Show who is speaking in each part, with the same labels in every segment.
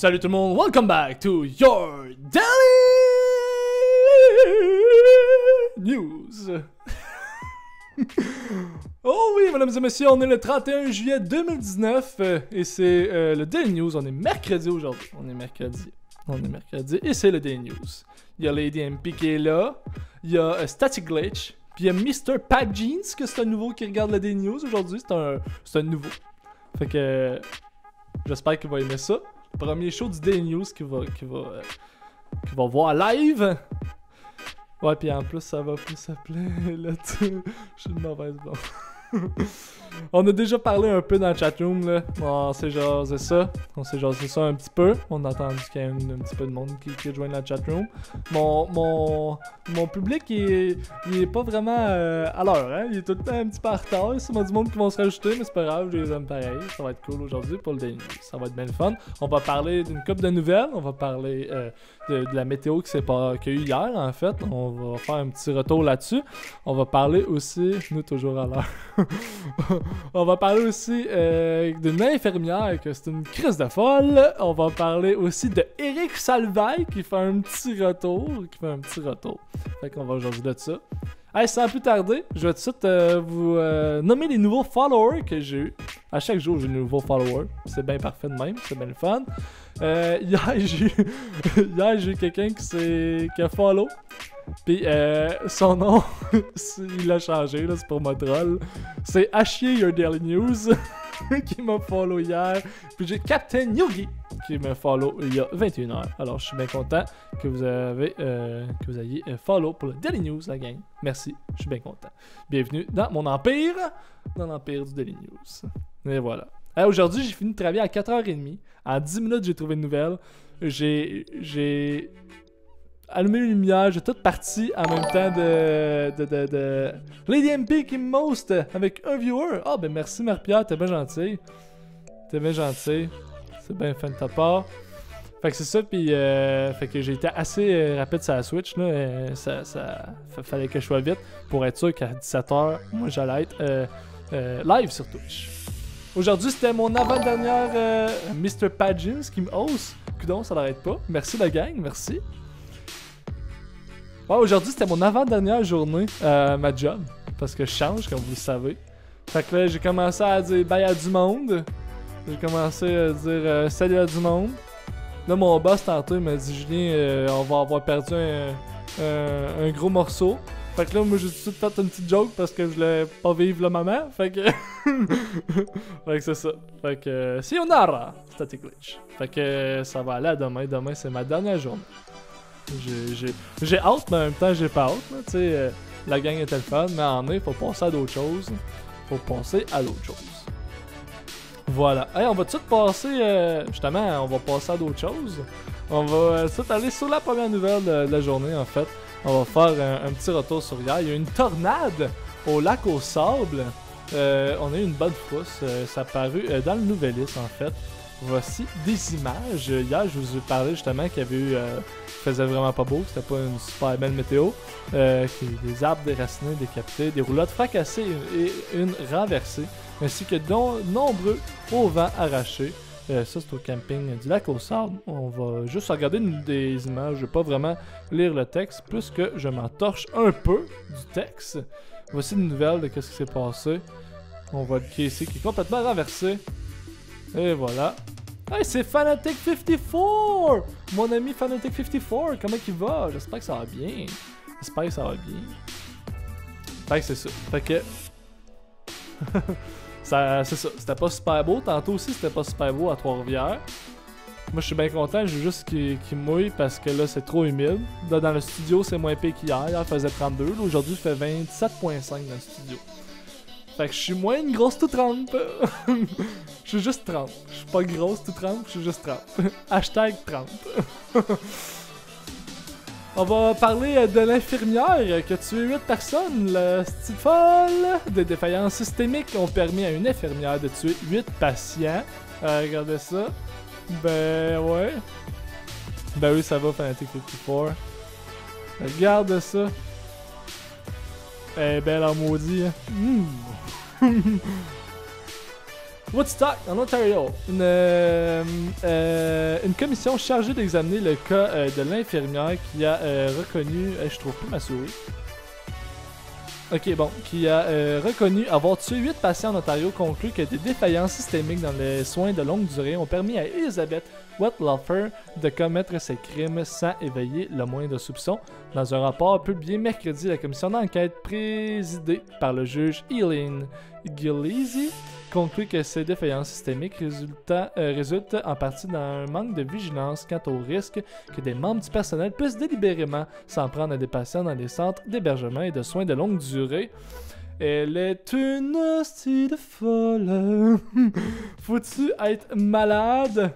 Speaker 1: Salut tout le monde, welcome back to your Daily News. Oh oui, mesdames et messieurs, on est le 31 juillet 2019 et c'est le Daily News. On est mercredi aujourd'hui. On est mercredi et c'est le Daily News. Il y a Lady MP qui est là, il y a Static Glitch, puis il y a Mr. Pat Jeans, que c'est un nouveau qui regarde le Daily News aujourd'hui. C'est un nouveau. Fait que j'espère qu'il va aimer ça. Premier show du Daily News qu'il va voir live. Ouais, puis en plus, ça va plus s'appeler. Là, je suis une mauvaise blonde. On a déjà parlé un peu dans le chatroom, là. On s'est jasé ça. Un petit peu. On a entendu qu'il y a un petit peu de monde qui rejoint dans le chatroom. Mon public, il est pas vraiment à l'heure, hein. Il est tout le temps un petit peu en retard. C'est du monde qui vont se rajouter, mais c'est pas grave, je les aime pareil. Ça va être cool aujourd'hui pour le Daily News. Ça va être bien le fun. On va parler d'une couple de nouvelles. On va parler de la météo qu'il y a eu hier, en fait. On va faire un petit retour là-dessus. On va parler aussi, nous toujours à l'heure. On va parler aussi d'une infirmière que c'est une crise de folle. On va parler aussi de Eric Salvaille qui fait un petit retour. Fait qu'on va aujourd'hui de ça. Hey, sans plus tarder, je vais tout de suite vous nommer les nouveaux followers que j'ai eu. À chaque jour, j'ai de nouveaux followers. C'est bien parfait de même, c'est bien le fun. Hier, j'ai eu quelqu'un qui a follow. Puis son nom, il a changé, là, c'est pour ma troll. C'est Hachier Your Daily News qui m'a follow hier. Puis j'ai Captain Yogi qui me follow il y a 21h. Alors je suis bien content que vous ayez follow pour le Daily News, la gang. Merci, je suis bien content. Bienvenue dans mon empire, dans l'empire du Daily News. Et voilà. Aujourd'hui, j'ai fini de travailler à 4h30. En 10 minutes, j'ai trouvé une nouvelle. J'ai allumé une lumière, j'ai tout parti en même temps de Lady MP qui me most avec un viewer. Ah, ben merci Marie-Pierre, t'es bien gentil. C'est bien fin de ta part. Fait que c'est ça, puis fait que j'ai été assez rapide sur la Switch, là. Fallait que je sois vite pour être sûr qu'à 17h, moi j'allais être live sur Twitch. Aujourd'hui, c'était mon avant-dernière Mr. Padgins qui me hausse. Coudon, ça n'arrête pas. Merci la gang, merci. Ouais, aujourd'hui, c'était mon avant-dernière journée à ma job. Parce que je change, comme vous le savez. Fait que là, j'ai commencé à dire bye à du monde. J'ai commencé à dire salut à du monde. Là, mon boss, tantôt, il m'a dit Julien, on va avoir perdu un gros morceau. Fait que là, moi, j'ai tout de suite fait une petite joke parce que je voulais pas vivre le moment. Fait que. Fait que c'est ça. Fait que. Sayonara, Static Glitch. Fait que ça va aller à demain. Demain, c'est ma dernière journée. J'ai hâte, mais en même temps, j'ai pas hâte. Tu sais, la gang était le fun, mais en mai, faut passer à d'autres choses. Voilà. Hey, on va tout de suite passer. Justement, on va passer à d'autres choses. On va tout de suite aller sur la première nouvelle de la journée, en fait. On va faire un petit retour sur hier. Il y a eu une tornade au lac aux sables. On a eu une bonne frousse. Ça a paru dans le Nouvelliste, en fait. Voici des images. Hier, je vous ai parlé justement qu'il y avait eu... faisait vraiment pas beau, c'était pas une super belle météo. Des arbres déracinés, décapités, des roulottes fracassées et une renversée, ainsi que nombreux auvents arrachés. Ça, c'est au camping du lac aux sables. On va juste regarder des images, je vais pas vraiment lire le texte, plus que je m'entorche un peu du texte. Voici une nouvelle de ce qui s'est passé. On voit le Casey qui est complètement renversé. Et voilà. Hey, c'est Fanatic54! Mon ami Fanatic54, comment il va? J'espère que ça va bien. Fait que c'est ça. Fait que... c'est ça. C'était pas super beau. Tantôt aussi, c'était pas super beau à Trois-Rivières. Moi, je suis bien content. Je veux juste qu'il mouille parce que là, c'est trop humide. Là, dans le studio, c'est moins pire qu'hier. Hier, il faisait 32. Là, aujourd'hui, il fait 27.5 dans le studio. Fait que je suis moins une grosse toute trempe. Je suis juste 30. Je suis pas grosse toute trempe, je suis juste 30. Hashtag 30. On va parler de l'infirmière qui a tué 8 personnes. La petite folle. Des défaillances systémiques ont permis à une infirmière de tuer 8 patients. Regardez ça. Ben ouais. Ben oui, ça va, Fanatic 54. Regarde ça. Elle est belle en maudit. Hein. Woodstock, en Ontario, une commission chargée d'examiner le cas de l'infirmière qui a reconnu... je trouve plus ma souris. Ok, bon, qui a reconnu avoir tué 8 patients en Ontario, conclut que des défaillances systémiques dans les soins de longue durée ont permis à Elizabeth Wetlaufer de commettre ces crimes sans éveiller le moindre soupçon. Dans un rapport publié mercredi, la commission d'enquête présidée par le juge Eileen Gillespie conclut que ces défaillances systémiques résultent en partie d'un manque de vigilance quant au risque que des membres du personnel puissent délibérément s'en prendre à des patients dans les centres d'hébergement et de soins de longue durée. Elle est une hostie de folle. Faut-tu être malade?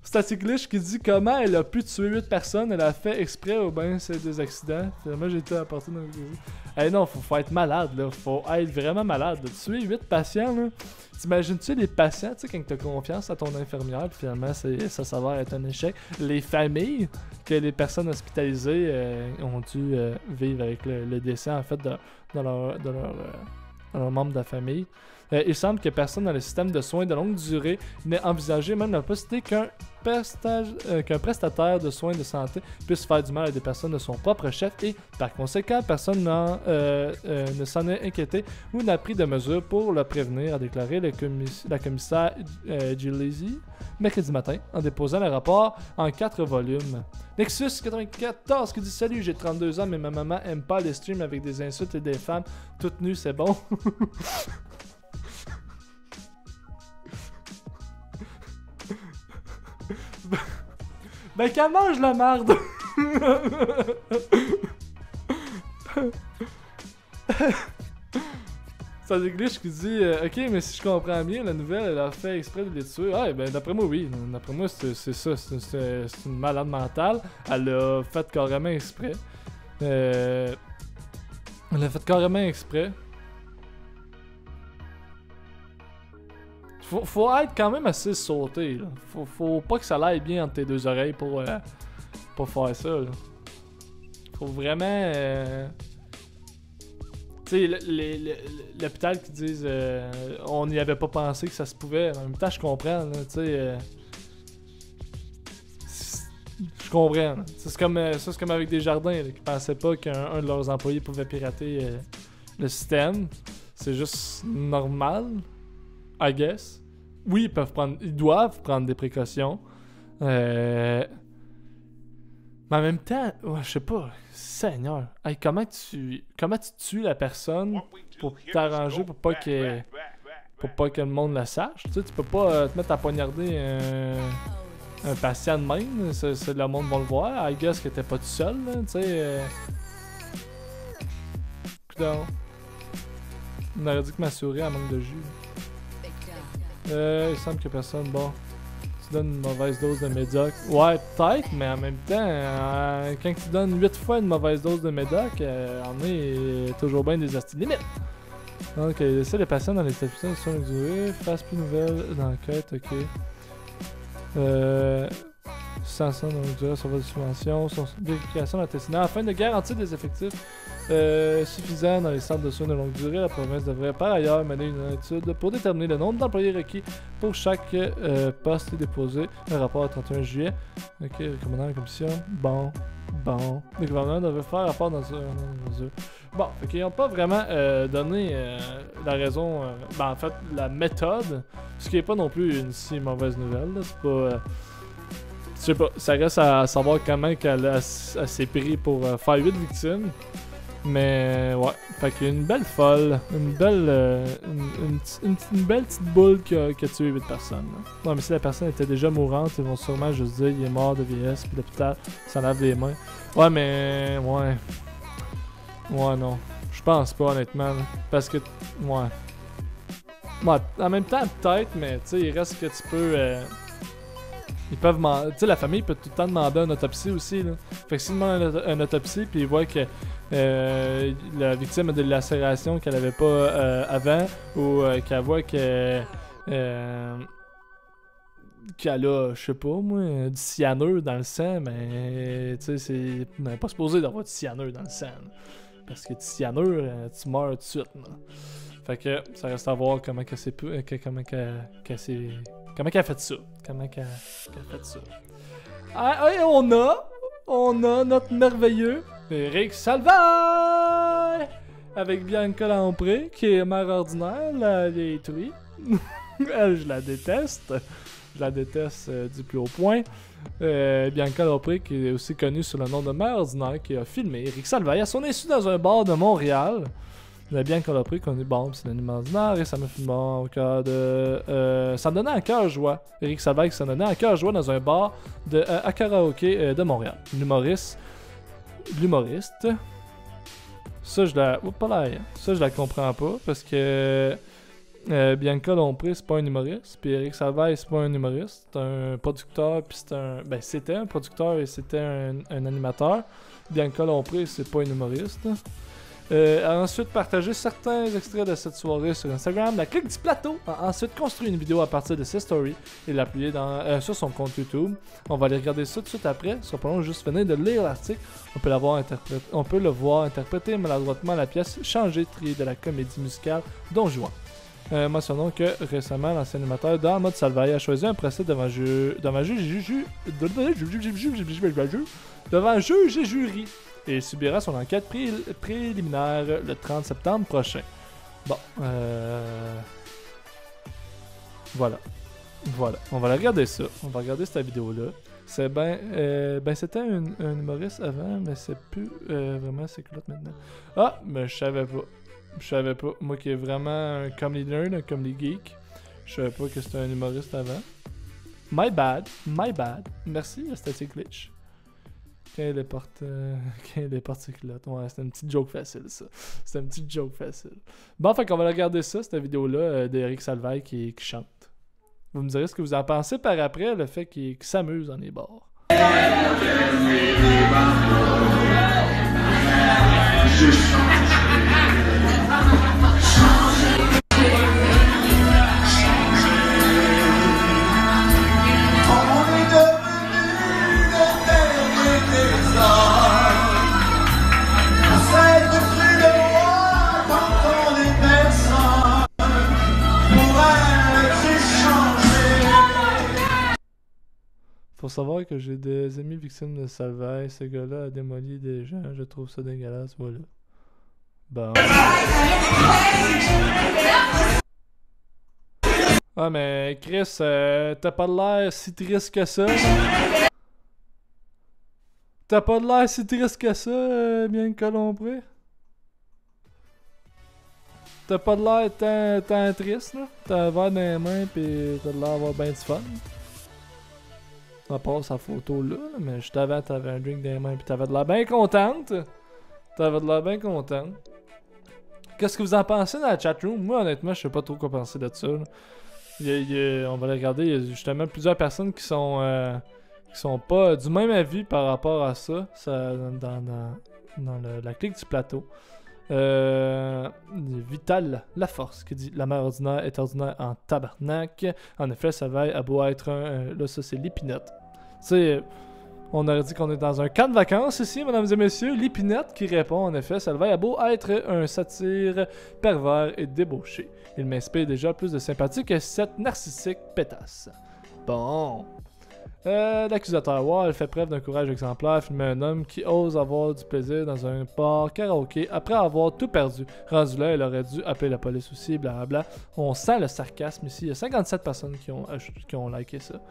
Speaker 1: Static Glitch qui dit comment elle a pu tuer 8 personnes, elle a fait exprès ou bien c'est des accidents. Finalement j'ai été apporté dans le gris. Eh non, faut être malade là, faut être vraiment malade. De tuer 8 patients là. T'imagines-tu les patients, tu sais, quand t'as confiance à ton infirmière, puis finalement ça s'avère être un échec. Les familles que les personnes hospitalisées ont dû vivre avec le décès en fait de leur membre de la famille. Il semble que personne dans le système de soins de longue durée n'ait envisagé même la possibilité qu'un prestataire de soins de santé puisse faire du mal à des personnes de son propre chef et, par conséquent, personne ne s'en est inquiété ou n'a pris de mesures pour le prévenir, a déclaré la commissaire Gillespie mercredi matin en déposant le rapport en 4 volumes. Nexus 94 qui dit « Salut, j'ai 32 ans mais ma maman aime pas les streams avec des insultes et des femmes toutes nues, c'est bon? » Ben qu'elle mange la marde! Ça glitch qui dit ok, mais si je comprends bien, la nouvelle elle a fait exprès de les tuer. Ah, ben d'après moi, oui. D'après moi, c'est ça. C'est une malade mentale. Elle l'a fait carrément exprès. Elle l'a fait carrément exprès. Faut être quand même assez sauté, là. Faut pas que ça aille bien entre tes deux oreilles pour faire ça, là. Faut vraiment... Tu sais, l'hôpital qui disent on n'y avait pas pensé que ça se pouvait. En même temps, je comprends, là, tu sais... je comprends. C'est comme avec Desjardins, là, qui pensaient pas qu'un de leurs employés pouvait pirater le système. C'est juste normal. I guess. Oui, ils doivent prendre des précautions. Mais en même temps, je sais pas. Seigneur. Hey, comment tu tues la personne pour t'arranger pour pas que le monde la sache? Tu sais, tu peux pas te mettre à poignarder un patient de même. Le monde va le voir. I guess que t'es pas tout seul, là, tu sais. On aurait dit que ma souris a manque de jus. Il semble que personne. Bon, tu donnes une mauvaise dose de médoc. Ouais, peut-être, mais en même temps, quand tu donnes 8 fois une mauvaise dose de médoc, on est toujours bien des astuces limites. Donc, laissez les patients dans les établissements de soins de durée, fasse plus nouvelle d'enquête, ok. Suspension de longue durée, survol de subvention, vérification d'intestinat afin de garantir des effectifs suffisants dans les centres de soins de longue durée. La province devrait par ailleurs mener une étude pour déterminer le nombre d'employés requis pour chaque poste et déposer un rapport au 31 juillet. Ok, recommandant la commission. Bon. Le gouvernement devrait faire rapport dans ce... Bon, fait qu'ils n'ont pas vraiment donné la raison, en fait, la méthode, ce qui n'est pas non plus une si mauvaise nouvelle, là. C'est pas... je sais pas, ça reste à savoir comment qu'elle s'est pris pour faire 8 victimes. Mais ouais, fait qu'il y a une belle folle, une belle petite boule qui a tué 8 personnes. Là. Ouais, mais si la personne était déjà mourante, ils vont sûrement juste dire il est mort de vieillesse, puis l'hôpital s'en lave les mains. Ouais, mais ouais. Ouais, non. Je pense pas, honnêtement. Là. Parce que, ouais. Ouais, en même temps, peut-être, mais tu sais, il reste que tu peux... ils peuvent tu sais, la famille peut tout le temps demander une autopsie aussi, là. Fait que s'ils demandent une autopsie, puis ils voient que la victime a des lacérations qu'elle avait pas avant, ou qu'elle voit que qu'elle a, je sais pas moi, du cyanure dans le sang, mais tu sais, c'est pas supposé d'avoir du cyanure dans le sang. Là. Parce que du cyanure, tu meurs tout de suite. Là. Fait que ça reste à voir comment qu'elle s'est... Comment qu'elle a fait ça. Comment qu'elle a fait ça. Ah, et on a notre merveilleux Eric Salvaille avec Bianca Lompré, qui est mère ordinaire, la vieille truie. Elle, je la déteste. Je la déteste du plus haut point. Bianca Lompré, qui est aussi connue sous le nom de mère ordinaire, qui a filmé Eric Salvaille à son insu dans un bar de Montréal. Bianca Lompré, connue, bon, c'est l'anime ordinaire, et ça me fait bon au cœur de... ça me donnait un cœur joie. Eric Salvaille, ça me donnait un cœur joie dans un bar à karaoké de Montréal. L'humoriste. Ça, je la... Oups, là, ça, je la comprends pas, parce que... Bianca Lompré, c'est pas un humoriste, puis Eric Salvaille, c'est pas un humoriste, c'est un producteur, puis c'est un... Ben, c'était un producteur et c'était un animateur. Bianca Lompré, c'est pas un humoriste. A ensuite partagé certains extraits de cette soirée sur Instagram. La clique du plateau a ensuite construit une vidéo à partir de ses stories et l'a publiée sur son compte YouTube. On va aller regarder ça tout de suite après. Ce sera pas long, juste venir de lire l'article. On peut le voir interpréter maladroitement la pièce changée triée de la comédie musicale Don Juan. Mentionnons que récemment, l'ancien animateur dans mode Salvaille a choisi un procès devant juge et jury et subira son enquête préliminaire le 30 septembre prochain. Bon, voilà. On va regarder ça. On va regarder cette vidéo-là. C'est c'était un humoriste avant, mais c'est plus vraiment ses culottes maintenant. Ah, mais je savais pas. Moi qui est vraiment un comedy nerd, un comedy geek, je savais pas que c'était un humoriste avant. My bad. Merci, Static Glitch. Quand il porte ses culottes. Ouais, c'était une petite joke facile, ça. C'était une petite joke facile. Bon, fait qu'on va regarder ça, cette vidéo-là d'Eric Salvaille qui chante. Vous me direz ce que vous en pensez par après, le fait qu'il s'amuse dans les bars. Faut savoir que j'ai des amis victimes de Salvaille. Ce gars-là a démoli des gens. Je trouve ça dégueulasse. Voilà. Bon. Ah, mais Chris, t'as pas de l'air si triste que ça. T'as pas de l'air si triste que ça, Bianca Lompré. T'as pas de l'air tant triste, là. T'as un verre dans les mains pis t'as de l'air d'avoir ben du fun. À part sa photo là, mais juste avant t'avais un drink dans les mains pis t'avais de l'air bien contente. Qu'est-ce que vous en pensez dans la chatroom? Moi honnêtement je sais pas trop quoi penser de ça. On va les regarder, il y a justement plusieurs personnes qui sont pas du même avis par rapport à ça, dans la clique du plateau. Vital Laforce qui dit la mère ordinaire est ordinaire en tabarnak. En effet, ça va à beau être là, ça c'est l'épinette. Tu sais, on aurait dit qu'on est dans un camp de vacances ici, mesdames et messieurs. L'épinette qui répond en effet, ça va à beau être un satire pervers et débauché. Il m'inspire déjà plus de sympathie que cette narcissique pétasse. Bon. L'accusateur Wall fait preuve d'un courage exemplaire, filmer un homme qui ose avoir du plaisir dans un bar karaoké après avoir tout perdu. Rendu là, il aurait dû appeler la police aussi, blablabla. On sent le sarcasme ici. Il y a 57 personnes qui ont liké ça.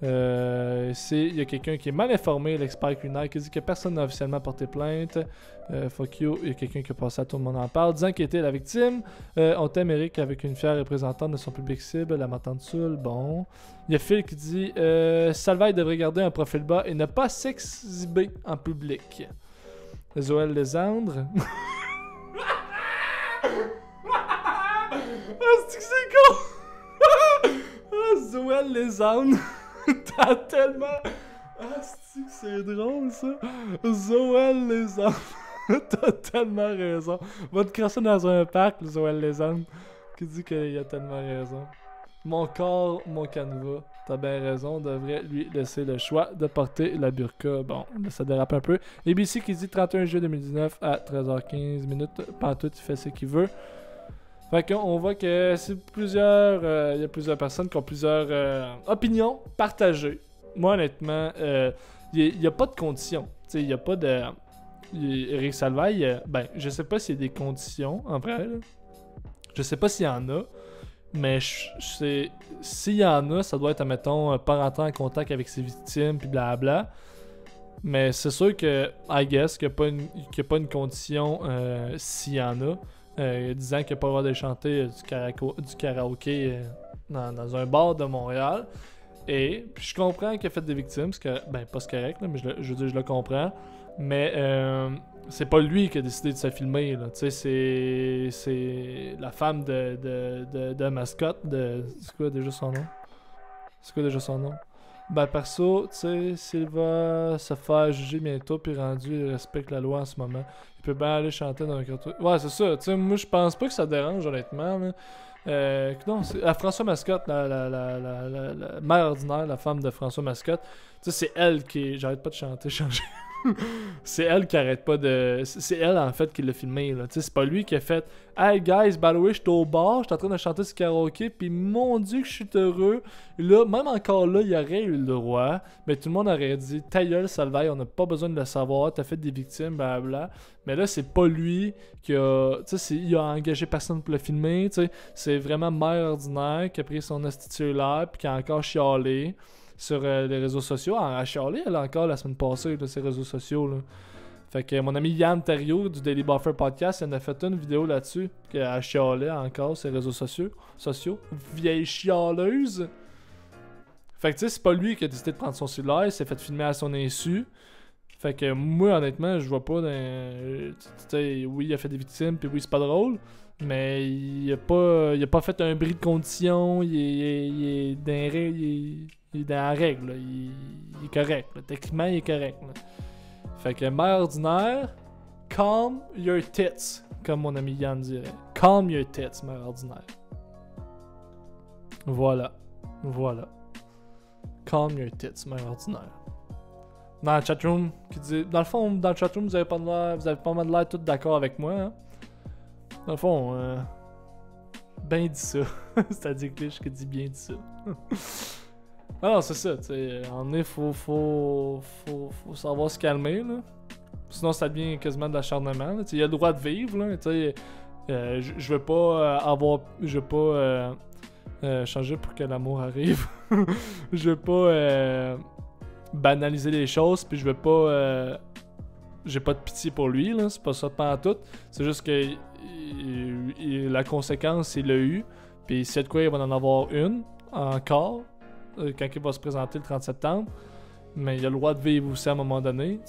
Speaker 1: Il y a quelqu'un qui est mal informé, l'expert culinaire, qui dit que personne n'a officiellement porté plainte. Fuck you, il y a quelqu'un qui a passé à tout le monde en parle, disant qu'il était la victime. On t'aime Eric avec une fière représentante de son public cible, la Matante Soul. Bon. Il y a Phil qui dit Salvaille devrait garder un profil bas et ne pas s'exhiber en public. Zoël Lésandre. C'est con! Zoël Lésandre. T'as tellement... Ah, c'est drôle, ça. Zoël Lésandre. T'as tellement raison. Va te crasser dans un parc, Zoël Lésandre, qui dit qu'il a tellement raison. Mon corps, mon canevas. T'as bien raison, on devrait lui laisser le choix de porter la burqa. Bon, là, ça dérape un peu. ABC qui dit 31 juillet 2019 à 13h15 minutes. Pantoute, il fait ce qu'il veut. Fait qu'on voit que c'est plusieurs... Il y a plusieurs personnes qui ont plusieurs opinions partagées. Moi, honnêtement, il n'y a pas de conditions. Tu sais, il n'y a pas de... Eric Salvaille, ben, je sais pas s'il y a des conditions, en vrai, là. Je sais pas s'il y en a, mais s'il y en a, ça doit être, admettons, pas rentrer en contact avec ses victimes, puis blabla. Mais c'est sûr que, I guess, qu'il n'y a pas une condition s'il y en a, disant qu'il n'y a pas le droit de chanter du karaoké dans un bar de Montréal. Et puis je comprends qu'il a fait des victimes, ben pas c'est correct, là, mais je veux dire, je le comprends. Mais c'est pas lui qui a décidé de se filmer, là. Tu sais, c'est la femme de mascotte de... C'est quoi déjà son nom? Ben perso, tu sais, s'il va se faire juger bientôt puis rendu, il respecte la loi en ce moment. Il peut bien aller chanter dans un carton. Ouais, c'est ça. Tu sais, moi je pense pas que ça dérange honnêtement, là. Non, c'est François Mascotte, la mère ordinaire, la femme de François Mascotte. Tu sais, c'est elle qui... J'arrête pas de chanter, changer. C'est elle qui arrête pas de... C'est elle, en fait, qui l'a filmé, là. Tu sais, c'est pas lui qui a fait « Hey, guys, by the way, j'étais au bar, j'étais en train de chanter ce karaoké, puis mon Dieu que je suis heureux. » Là, même encore là, il aurait eu le droit, mais tout le monde aurait dit « Ta gueule, Salvaille, on n'a pas besoin de le savoir, t'as fait des victimes, blablabla. » Mais là, c'est pas lui qui a... Tu sais, il a engagé personne pour le filmer, tu sais. C'est vraiment mère ordinaire qui a pris son astitulaire, puis qui a encore chialé sur les réseaux sociaux. En chialé, elle a encore la semaine passée, là, ces réseaux sociaux, là. Fait que mon ami Yann Terriot du Daily Buffer Podcast, il en a fait une vidéo là-dessus, qu'elle chialait encore ses réseaux sociaux. Vieille chialeuse. Fait que tu sais, c'est pas lui qui a décidé de prendre son cellulaire, il s'est fait filmer à son insu. Fait que moi, honnêtement, je vois pas tu sais, oui, il a fait des victimes, puis oui, c'est pas drôle. Mais il a pas fait un bris de condition, il est dans la règle, là. Il est correct, là. Techniquement, il est correct, là. Fait que mère ordinaire, calm your tits, comme mon ami Yann dirait. Calm your tits, mère ordinaire. Voilà. Calm your tits, mère ordinaire. Dans le chatroom, qui dit... Dans le fond, dans le chatroom, vous avez pas mal l'air tout d'accord avec moi, hein? Dans le fond, ben dit ça. C'est-à-dire que je dis bien dit ça. Alors, c'est ça, tu sais. En est, faut savoir se calmer, là. Sinon, ça devient quasiment de l'acharnement, là. Tu sais, il a le droit de vivre, là. Tu sais, je veux pas Je veux pas changer pour que l'amour arrive. Je veux pas banaliser les choses, puis je veux pas... j'ai pas de pitié pour lui, là. C'est pas ça pantoute. C'est juste que la conséquence, il l'a eu. Puis s'il y a de quoi, il va en avoir une encore quand il va se présenter le 30 septembre. Mais il a le droit de vivre aussi à un moment donné.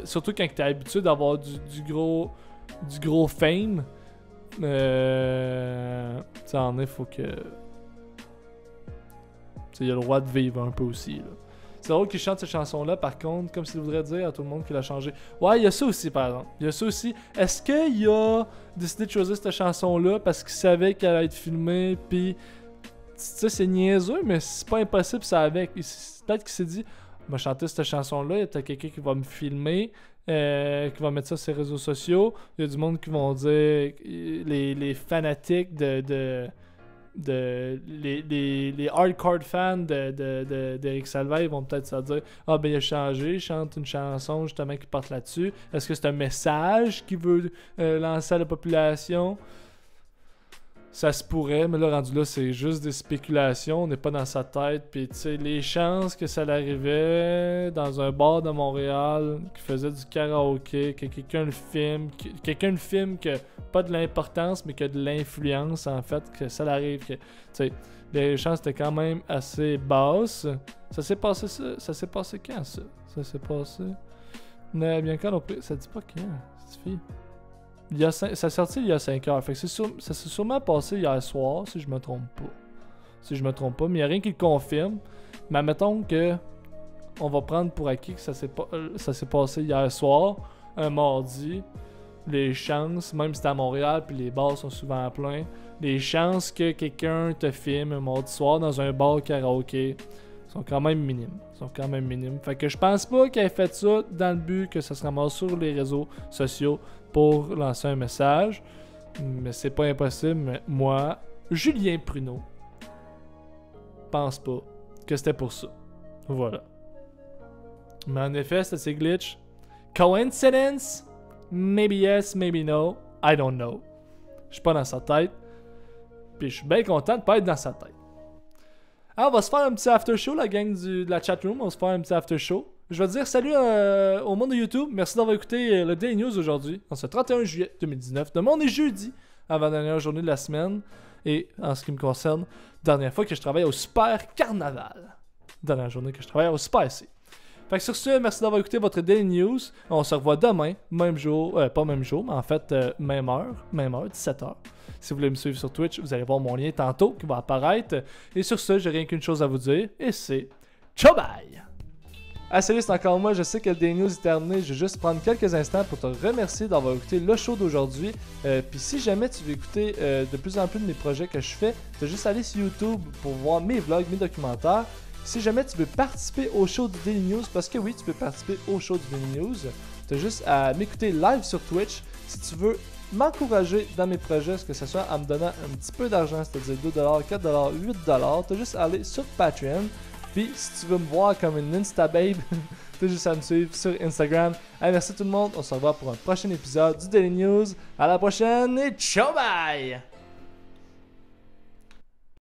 Speaker 1: Surtout quand tu es habitué d'avoir du gros fame. En est, faut que... il a le droit de vivre un peu aussi, là. C'est drôle qu'il chante cette chanson-là, par contre, comme s'il voudrait dire à tout le monde qu'il a changé. Ouais, il y a ça aussi, par exemple. Il y a ça aussi. Est-ce qu'il a décidé de choisir cette chanson-là parce qu'il savait qu'elle allait être filmée, puis... Tu sais, c'est niaiseux, mais c'est pas impossible, ça avec. Peut-être qu'il s'est dit, je vais chanter cette chanson-là, il y a peut-être quelqu'un qui va me filmer, qui va mettre ça sur les réseaux sociaux. Il y a du monde qui vont dire, les fanatiques les hardcore fans d'Eric Salvaille vont peut-être se dire ah ben il a changé, il chante une chanson justement qui porte là-dessus. Est-ce que c'est un message qu'il veut lancer à la population? Ça se pourrait, mais là rendu là c'est juste des spéculations, on n'est pas dans sa tête. Puis tu sais, les chances que ça l'arrivait dans un bar de Montréal qui faisait du karaoké, que quelqu'un le filme que pas de l'importance mais que de l'influence en fait, que ça l'arrive, que tu sais, les chances étaient quand même assez basses. Ça s'est passé quand ça? Ça s'est passé bien quand ça dit pas quand, cette fille. Ça a sorti il y a 5 heures. Fait que ça s'est sûrement passé hier soir, si je me trompe pas. Mais il n'y a rien qui le confirme. Mais admettons que on va prendre pour acquis que ça s'est passé hier soir, un mardi. Les chances, même si c'est à Montréal puis les bars sont souvent pleins, les chances que quelqu'un te filme un mardi soir dans un bar karaoké sont quand même minimes. Fait que je pense pas qu'elle ait fait ça dans le but que ça se ramasse sur les réseaux sociaux pour lancer un message. Mais c'est pas impossible, mais moi, Julien Pruneau, pense pas que c'était pour ça. Voilà. Mais en effet, c'était ces glitches. Coincidence? Maybe yes, maybe no. I don't know. Je suis pas dans sa tête. Puis je suis bien content de pas être dans sa tête. Alors, on va se faire un petit after show, la gang de la chatroom. On va se faire un petit after show. Je vais dire salut au monde de YouTube. Merci d'avoir écouté le Daily News aujourd'hui. En ce 31 juillet 2019. Demain, on est jeudi, avant-dernière journée de la semaine. Et en ce qui me concerne, dernière fois que je travaille au Super Carnaval. Dernière journée que je travaille au Super C. Fait que sur ce, merci d'avoir écouté votre Daily News. On se revoit demain, même jour, pas même jour, mais en fait, même heure, 17h. Si vous voulez me suivre sur Twitch, vous allez voir mon lien tantôt qui va apparaître. Et sur ce, j'ai rien qu'une chose à vous dire, et c'est ciao bye! Ah salut, c'est encore moi, je sais que le Daily News est terminé, je vais juste prendre quelques instants pour te remercier d'avoir écouté le show d'aujourd'hui. Puis si jamais tu veux écouter de plus en plus de mes projets que je fais, tu as juste aller sur YouTube pour voir mes vlogs, mes documentaires. Si jamais tu veux participer au show du Daily News, parce que oui, tu peux participer au show du Daily News, tu as juste à m'écouter live sur Twitch. Si tu veux m'encourager dans mes projets, que ce soit en me donnant un petit peu d'argent, c'est-à-dire 2$, 4$, 8$, tu as juste à aller sur Patreon. Puis si tu veux me voir comme une Instababe, tu as juste à me suivre sur Instagram. Allez, merci tout le monde, on se revoit pour un prochain épisode du Daily News. À la prochaine et ciao bye!